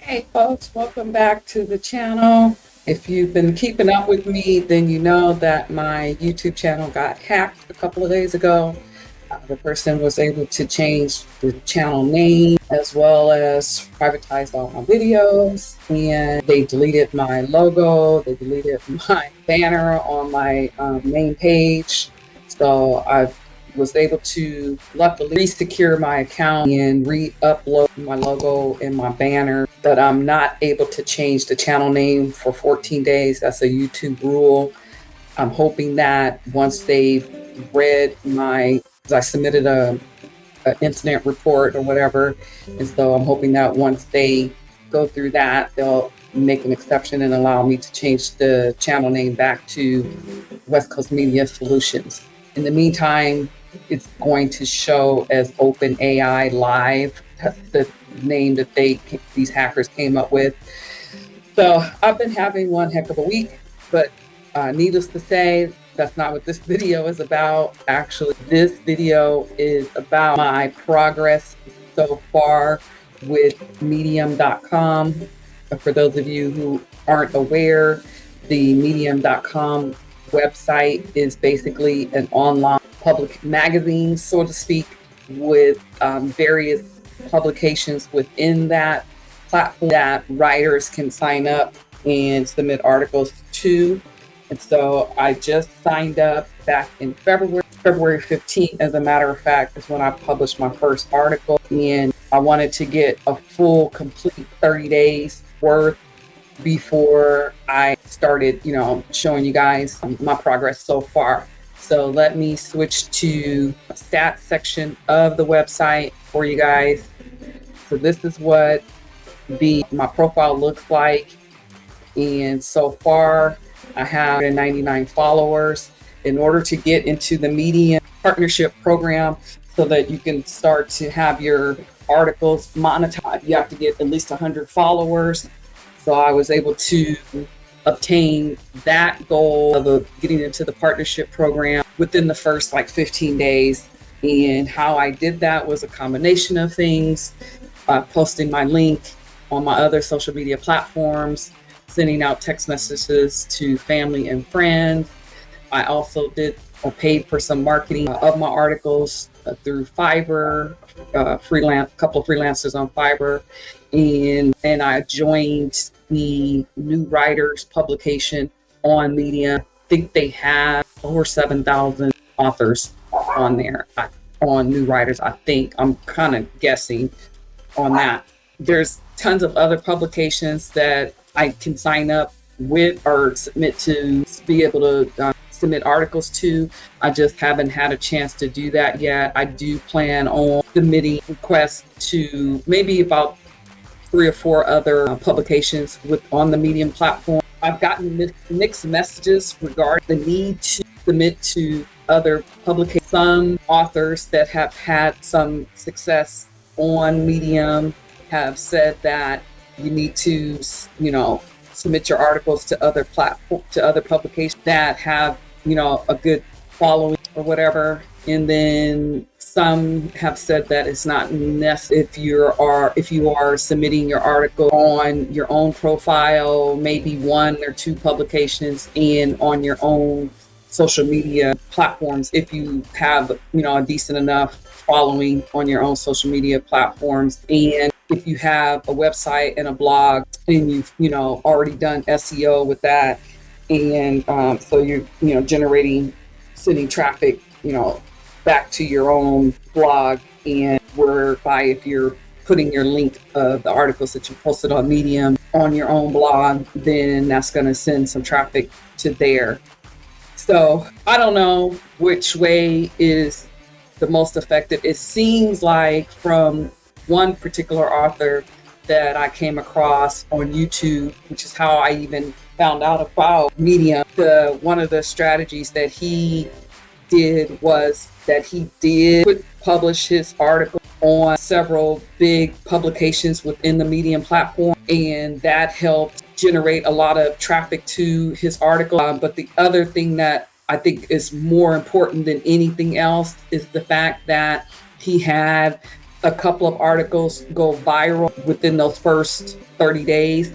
Hey folks, welcome back to the channel. If you've been keeping up with me, then you know that my YouTube channel got hacked a couple of days ago. The person was able to change the channel name as well as privatize all my videos, and they deleted my logo, they deleted my banner on my main page. So I was able to luckily re-secure my account and re-upload my logo and my banner, but I'm not able to change the channel name for 14 days. That's a YouTube rule. I'm hoping that once they've read I submitted a incident report or whatever, and so I'm hoping that once they go through that, they'll make an exception and allow me to change the channel name back to West Coast Media Solutions. In the meantime, it's going to show as Open AI Live. That's the name that these hackers came up with. So I've been having one heck of a week, but needless to say, that's not what this video is about. Actually, this video is about my progress so far with medium.com. For those of you who aren't aware, the medium.com website is basically an online public magazine, so to speak, with various publications within that platform that writers can sign up and submit articles to. And so I just signed up back in February 15th, as a matter of fact, is when I published my first article. And I wanted to get a full, complete 30 days worth before I started, showing you guys my progress so far. So let me switch to the stats section of the website for you guys. So this is what my profile looks like. And so far, I have 99 followers. In order to get into the Medium partnership program so that you can start to have your articles monetized, you have to get at least 100 followers. So I was able to obtain that goal of getting into the partnership program within the first 15 days. And how I did that was a combination of things, posting my link on my other social media platforms, sending out text messages to family and friends. I also paid for some marketing of my articles through Fiverr, couple of freelancers on Fiverr, and I joined the New Writers publication on Medium. I think they have over 7,000 authors on there, on New Writers. I think I'm kind of guessing on that. There's tons of other publications that I can sign up with or submit to be able to submit articles to. I just haven't had a chance to do that yet. I do plan on submitting requests to maybe about 3 or 4 other publications on the Medium platform. I've gotten mixed messages regarding the need to submit to other publications. Some authors that have had some success on Medium have said that you need to, submit your articles to other publications that have, a good following or whatever. And then some have said that it's not necessary if you are submitting your article on your own profile, maybe 1 or 2 publications, and on your own social media platforms, if you have, a decent enough following on your own social media platforms. And if you have a website and a blog and you've, already done SEO with that, and so you're, sending traffic, back to your own blog, and whereby if you're putting your link of the articles that you posted on Medium on your own blog, then that's going to send some traffic to there. So I don't know which way is the most effective. It seems like from one particular author that I came across on YouTube, which is how I even found out about Medium, one of the strategies that he did was that he did publish his article on several big publications within the Medium platform, and that helped generate a lot of traffic to his article. But the other thing that I think is more important than anything else is the fact that he had a couple of articles go viral within those first 30 days.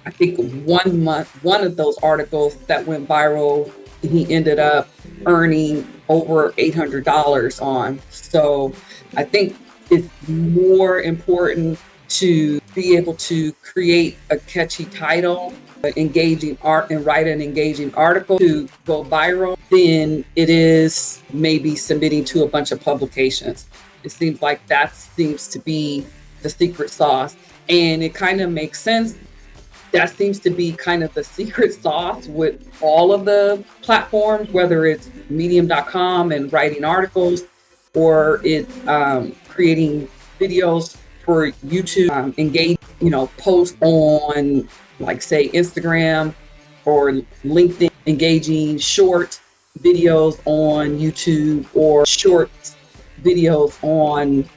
I think 1 month, one of those articles that went viral, he ended up earning over $800 on. So I think it's more important to be able to create a catchy title, engaging art, and write an engaging article to go viral than it is maybe submitting to a bunch of publications. It seems like that seems to be the secret sauce. And it kind of makes sense. That seems to be kind of the secret sauce with all of the platforms, whether it's medium.com and writing articles, or it's creating videos for YouTube, engage, post on, like, say, Instagram or LinkedIn, engaging short videos on YouTube, or short videos on,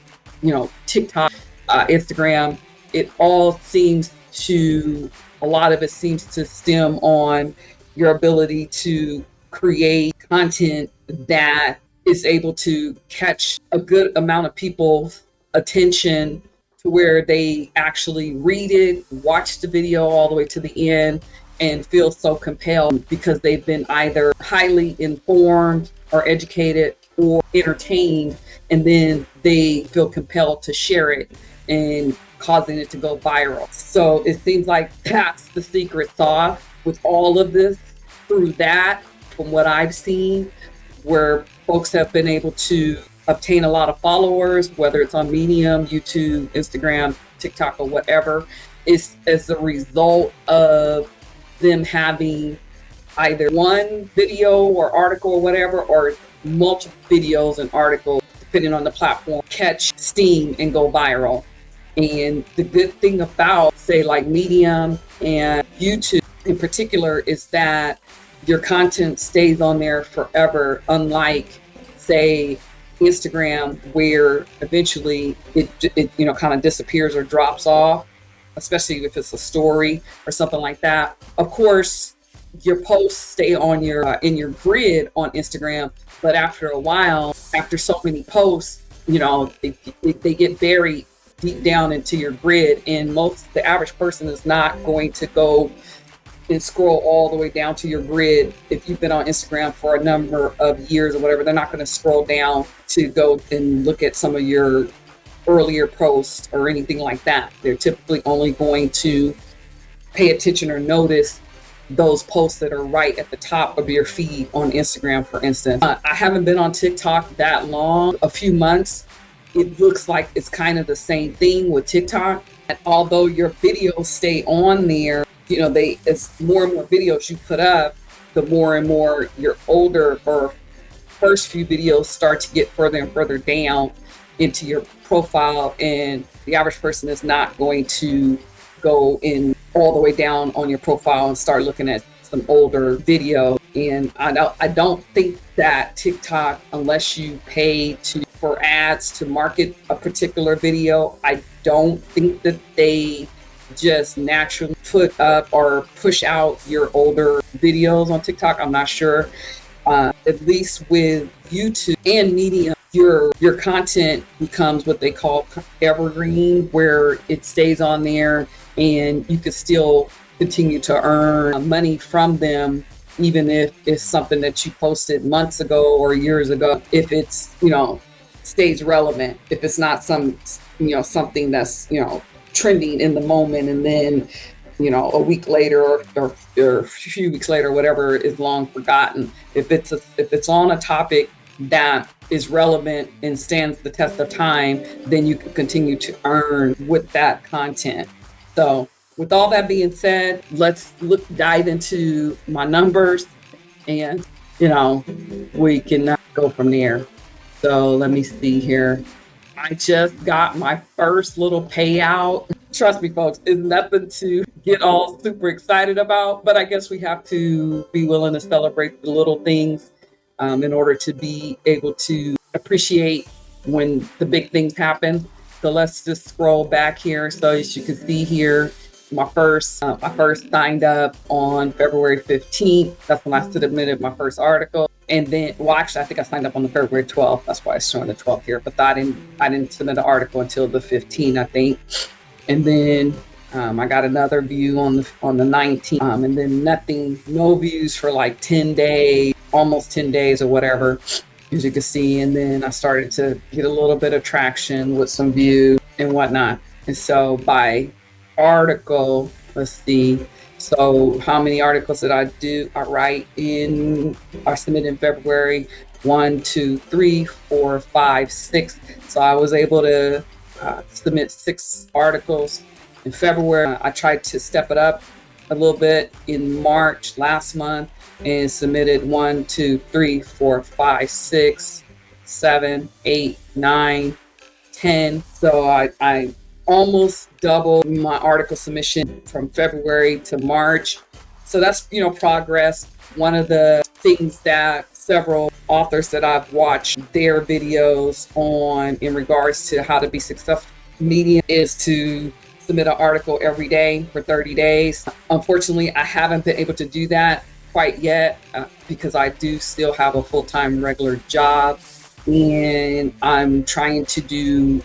TikTok, Instagram. It all seems to, a lot of it seems to stem on your ability to create content that is able to catch a good amount of people's attention, to where they actually read it, watch the video all the way to the end, and feel so compelled because they've been either highly informed or educated or entertained, and then they feel compelled to share it and causing it to go viral. So it seems like that's the secret sauce with all of this. Through that, from what I've seen, where folks have been able to obtain a lot of followers, whether it's on Medium, YouTube, Instagram, TikTok, or whatever, is as a result of them having either one video or article or whatever, or multiple videos and articles, depending on the platform, catch steam and go viral. And the good thing about, say, like Medium and YouTube in particular, is that your content stays on there forever, unlike, say, Instagram, where eventually it kind of disappears or drops off, especially if it's a story or something like that. Of course, your posts stay on your in your grid on Instagram, but after a while, after so many posts, they get buried deep down into your grid, and the average person is not going to go and scroll all the way down to your grid. If you've been on Instagram for a number of years or whatever, they're not going to scroll down to go and look at some of your earlier posts or anything like that. They're typically only going to pay attention or notice those posts that are right at the top of your feed on Instagram, for instance. I haven't been on TikTok that long, a few months. It looks like it's kind of the same thing with TikTok. And although your videos stay on there, as more and more videos you put up, the more and more your older or first few videos start to get further and further down into your profile, and the average person is not going to go in all the way down on your profile and start looking at some older video. And I don't think that TikTok, unless you pay for ads to market a particular video, I don't think that they just naturally put up or push out your older videos on TikTok. I'm not sure. At least with YouTube and Medium, your content becomes what they call evergreen, where it stays on there and you can still continue to earn money from them, even if it's something that you posted months ago or years ago. If it's, stays relevant, if it's not something that's, trending in the moment, and then, a week later or a few weeks later, whatever, is long forgotten. If it's on a topic that is relevant and stands the test of time, then you can continue to earn with that content. So with all that being said, let's dive into my numbers, and we can go from there. So let me see here. I just got my first little payout. Trust me, folks, it's nothing to get all super excited about, but I guess we have to be willing to celebrate the little things in order to be able to appreciate when the big things happen. So let's just scroll back here. So as you can see here, I first signed up on February 15th. That's when I submitted my first article. And then, well, actually, I think I signed up on the February 12th. That's why it's showing the 12th here. But I didn't submit an article until the 15th, I think. And then I got another view on the 19th, and then nothing, no views for like 10 days, almost 10 days or whatever, as you can see. And then I started to get a little bit of traction with some views and whatnot. And so by article, let's see. So how many articles did I do? I submitted in February, 1, 2, 3, 4, 5, 6. So I was able to submit 6 articles in February. I tried to step it up a little bit in March last month and submitted 1, 2, 3, 4, 5, 6, 7, 8, 9, 10. So I almost doubled my article submission from February to March. So that's, progress. One of the things that several authors that I've watched their videos on in regards to how to be successful media is to submit an article every day for 30 days. Unfortunately, I haven't been able to do that quite yet because I do still have a full-time regular job, and I'm trying to do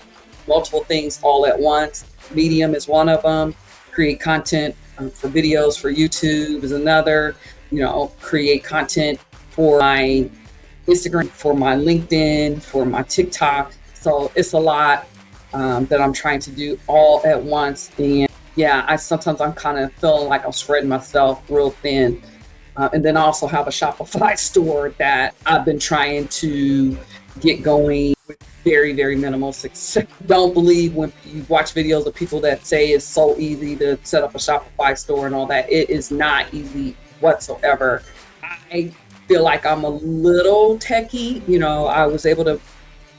multiple things all at once. Medium is one of them. Create content for videos for YouTube is another. Create content for my Instagram, for my LinkedIn, for my TikTok. So it's a lot that I'm trying to do all at once. And yeah, I'm kind of feeling like I'm spreading myself real thin. And then I also have a Shopify store that I've been trying to get going with very, very minimal success. Don't believe when you watch videos of people that say it's so easy to set up a Shopify store and all that. It is not easy whatsoever. I feel like I'm a little techie. I was able to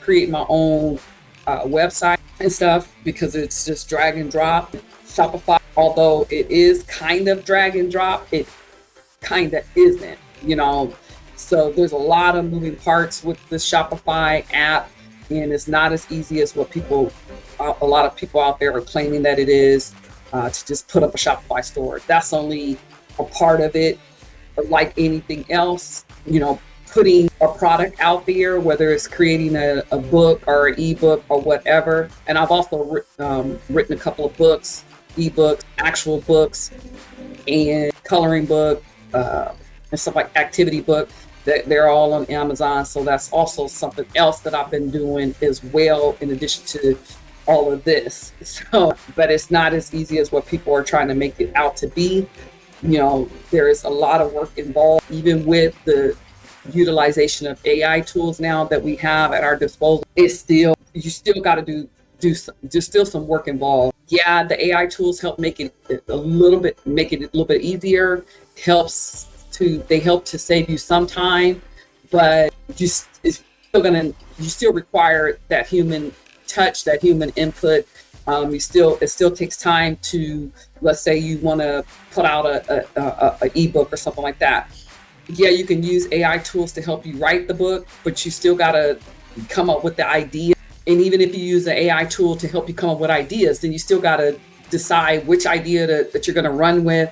create my own website and stuff because it's just drag and drop. Shopify, although it is kind of drag and drop, it kind of isn't, So there's a lot of moving parts with the Shopify app, and it's not as easy as what a lot of people out there are claiming that it is, to just put up a Shopify store. That's only a part of it. But like anything else, putting a product out there, whether it's creating a book or an ebook or whatever. And I've also written a couple of books, ebooks, actual books, and coloring book, and stuff like activity book. They're all on Amazon. So that's also something else that I've been doing as well, in addition to all of this. So, but it's not as easy as what people are trying to make it out to be. There is a lot of work involved, even with the utilization of AI tools now that we have at our disposal. You still got to do some work involved. Yeah, the AI tools help make it a little bit easier. They help to save you some time, but you still require that human touch, that human input. It still takes time to, let's say you want to put out a ebook or something like that. Yeah, you can use AI tools to help you write the book, but you still got to come up with the idea. And even if you use an AI tool to help you come up with ideas, then you still got to decide which idea that you're going to run with,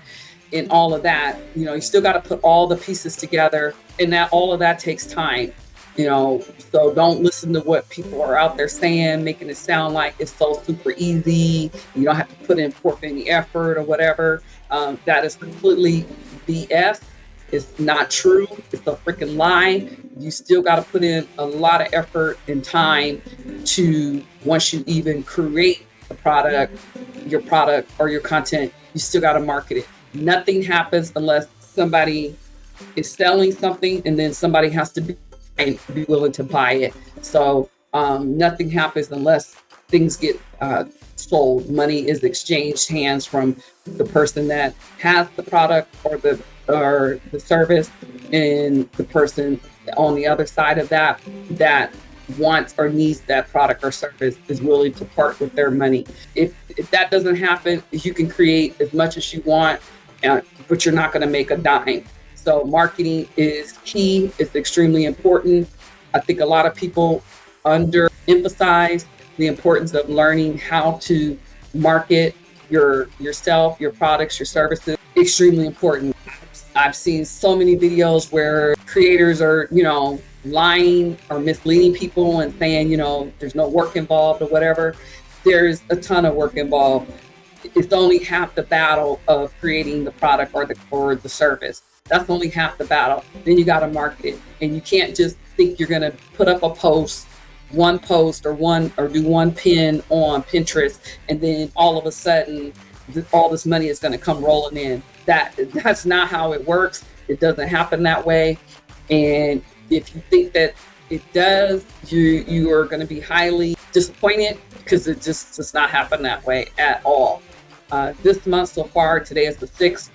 and all of that. You still got to put all the pieces together, and all of that takes time. So don't listen to what people are out there saying, making it sound like it's so super easy. You don't have to put in forth any effort or whatever. That is completely BS. It's not true. It's a freaking lie. You still got to put in a lot of effort and time to, once you even create your product or your content, you still got to market it. Nothing happens unless somebody is selling something, and then somebody has to be willing to buy it. So nothing happens unless things get sold. Money is exchanged hands from the person that has the product or the service, and the person on the other side of that wants or needs that product or service is willing to part with their money. If that doesn't happen, you can create as much as you want, but you're not going to make a dime. So marketing is key. It's extremely important. I think a lot of people underemphasize the importance of learning how to market yourself, your products, your services. Extremely important. I've seen so many videos where creators are, lying or misleading people and saying, there's no work involved or whatever. There's a ton of work involved. It's only half the battle of creating the product or the service. That's only half the battle. Then you got to market it, and you can't just think you're going to put up one post or do one pin on Pinterest, and then all of a sudden all this money is going to come rolling in. That's not how it works. It doesn't happen that way. And if you think that it does, you are going to be highly disappointed, because it just does not happen that way at all. This month so far, today is the 6th,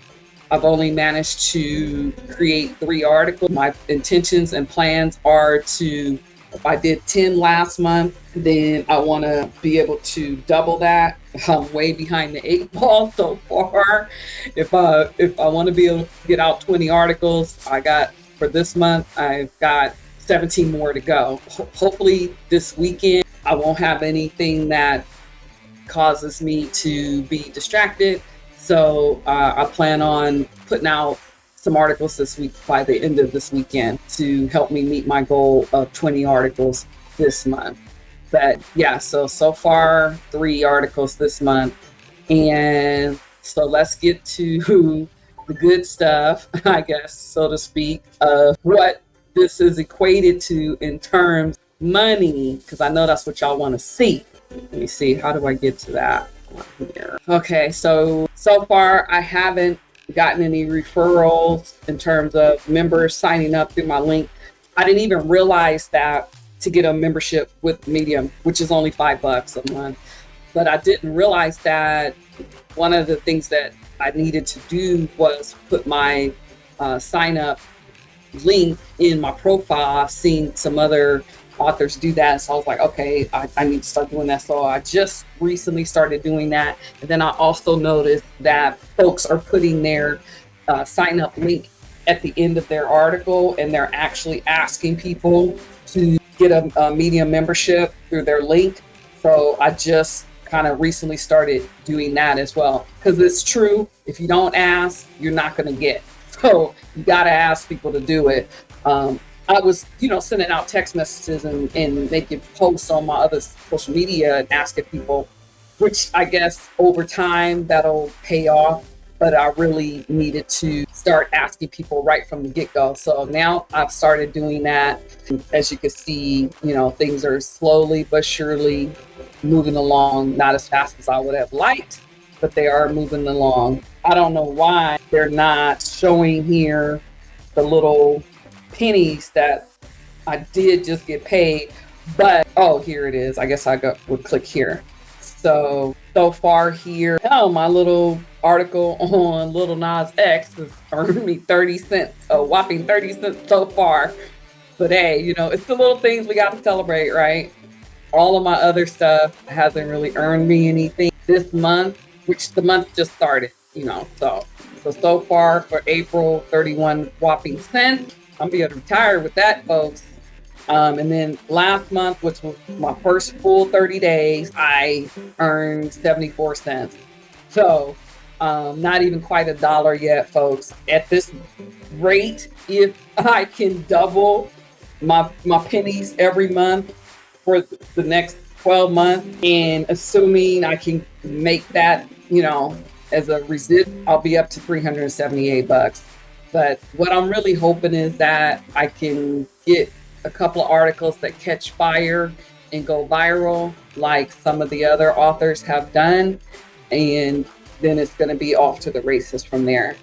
I've only managed to create 3 articles. My intentions and plans are to, if I did 10 last month, then I want to be able to double that. I'm way behind the 8 ball so far. If I want to be able to get out 20 articles, for this month, I've got 17 more to go. Hopefully this weekend, I won't have anything that causes me to be distracted. So I plan on putting out some articles this week by the end of this weekend to help me meet my goal of 20 articles this month. But yeah, so far 3 articles this month. And so let's get to the good stuff, I guess, so to speak, of what this is equated to in terms of money, because I know that's what y'all want to see. Let me see, how do I get to that here? Okay, so far I haven't gotten any referrals in terms of members signing up through my link. I didn't even realize that to get a membership with Medium, which is only $5 a month. But I didn't realize that one of the things that I needed to do was put my sign up link in my profile. I've seen some other authors do that, so I was like, okay, I need to start doing that. So I just recently started doing that. And then I also noticed that folks are putting their sign up link at the end of their article, and they're actually asking people to get a Medium membership through their link. So I just kind of recently started doing that as well, because it's true, if you don't ask, you're not going to get. So you got to ask people to do it. I was, sending out text messages and making posts on my other social media and asking people, which I guess over time that'll pay off. But I really needed to start asking people right from the get-go. So now I've started doing that. As you can see, things are slowly but surely moving along, not as fast as I would have liked, but they are moving along. I don't know why they're not showing here the little pennies that I did just get paid, but here it is. I guess would click here. So far here, my little article on Little Nas X has earned me 30 cents, a whopping 30 cents so far. But hey, it's the little things we got to celebrate, right? All of my other stuff hasn't really earned me anything this month, which the month just started, so far for April, 31 whopping cents. I'm being retired with that, folks. And then last month, which was my first full 30 days, I earned 74 cents. So not even quite $1 yet, folks. At this rate, if I can double my pennies every month for the next 12 months, and assuming I can make that, as a residual, I'll be up to $378. But what I'm really hoping is that I can get a couple of articles that catch fire and go viral, like some of the other authors have done, and then it's going to be off to the races from there.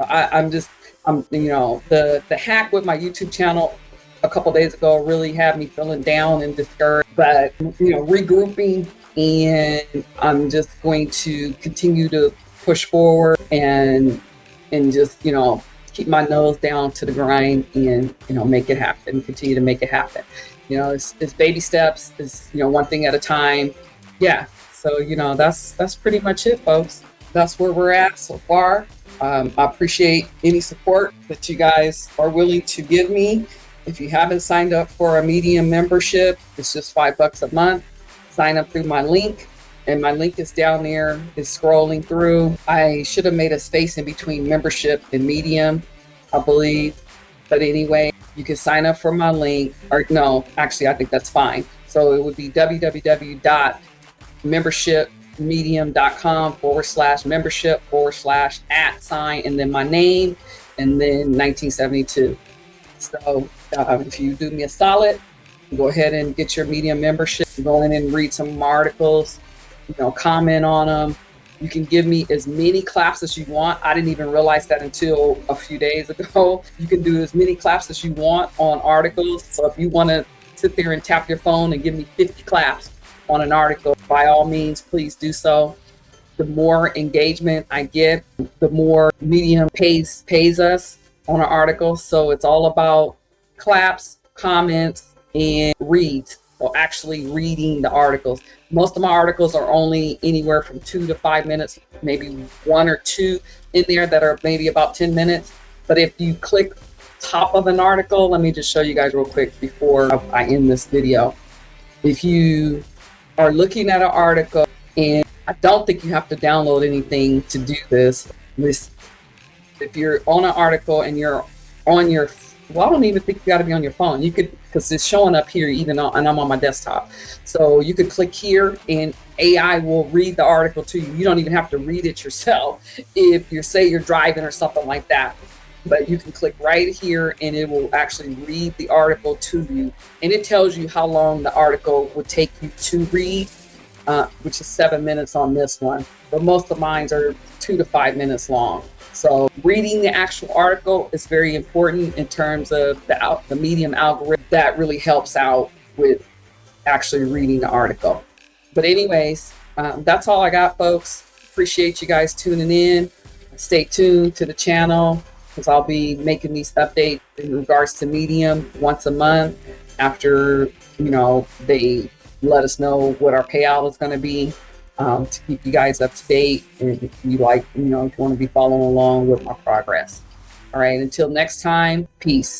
I'm the hack with my YouTube channel a couple days ago really had me feeling down and discouraged, but regrouping, and I'm just going to continue to push forward and just keep my nose down to the grind and make it happen, continue to make it happen. It's baby steps, it's one thing at a time. Yeah, so that's pretty much it, folks. That's where we're at so far. I appreciate any support that you guys are willing to give me. If you haven't signed up for a Medium membership, it's just $5 a month. Sign up through my link, and my link is down there. It's scrolling through. I should have made a space in between membership and Medium. I believe. But anyway, you can sign up for my link, or no, actually, I think that's fine. So it would be www.membershipmedium.com/membership/@ sign and then my name and then 1972. So if you do me a solid, go ahead and get your Medium membership. Go in and read some articles, comment on them. You can give me as many claps as you want. I didn't even realize that until a few days ago. You can do as many claps as you want on articles. So if you want to sit there and tap your phone and give me 50 claps on an article, by all means, please do so. The more engagement I get, the more Medium pays us on an article. So it's all about claps, comments, and reads. So actually reading the articles. Most of my articles are only anywhere from 2 to 5 minutes, maybe 1 or 2 in there that are maybe about 10 minutes. But if you click top of an article, let me just show you guys real quick before I end this video. If you are looking at an article, and I don't think you have to download anything to do this. If you're on an article and you're on your, well, I don't even think you got to be on your phone. You could, because it's showing up here even on, and I'm on my desktop. So you could click here and AI will read the article to you. You don't even have to read it yourself. If you say you're driving or something like that, but you can click right here and it will actually read the article to you. And it tells you how long the article would take you to read, which is 7 minutes on this one. But most of mine are 2 to 5 minutes long. So reading the actual article is very important in terms of the Medium algorithm. That really helps out with actually reading the article. But anyways, that's all I got, folks. Appreciate you guys tuning in. Stay tuned to the channel because I'll be making these updates in regards to Medium once a month after, they let us know what our payout is going to be, to keep you guys up to date. And if you if you want to be following along with my progress. All right. Until next time, peace.